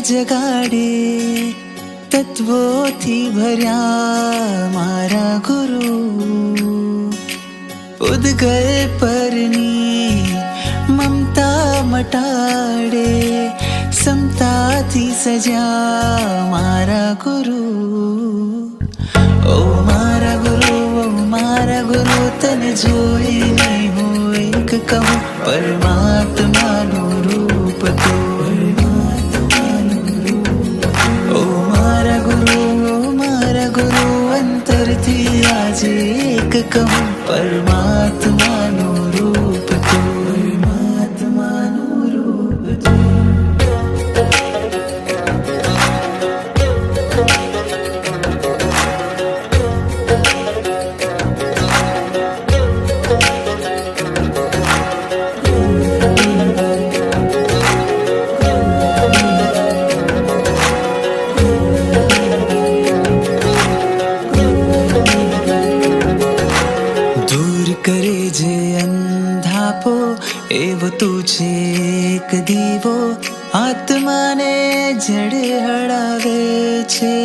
જગાડે તત્વોથી ભર્યા મારા ગુરુ, ઉદ્ગલ પરની મમતા મટાડે સમતાથી સજ્યા મારા ગુરુ. ઓ મારા ગુરુ, ઓ મારા ગુરુ, તને જોઈને હું એક કહું પરમાત્માનું રૂપ તું. આજે એક કહું પરમાત્માનું રૂપ તું, પરમાત્માનું રૂપ તું. કરે જે અંધાપો એવો તું છે એક દીવો, આત્માને જડે હળાવે છે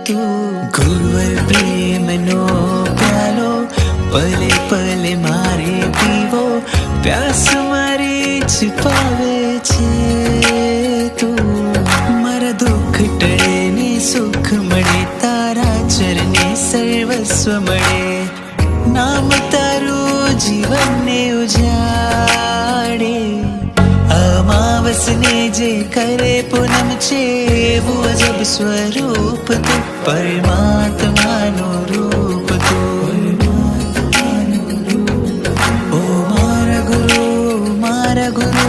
તું. ગુરુવર પ્રેમનો પ્યાલો પલે પલે મારે પીવો, પ્યાસ મારી છુપાવે છે તું. મારા દુઃખ ટળે ને સુખ મળે, તારા ચરણે સર્વસ્વ મળે. નામ તારું જીવનને ઉજાડે, અમાવસને જે કરે પૂનમ છે એવું અજબ સ્વરૂપ તું, પરમાત્માનું રૂપ તું. ઓ મારા ગુરુ, મારા ગુરુ,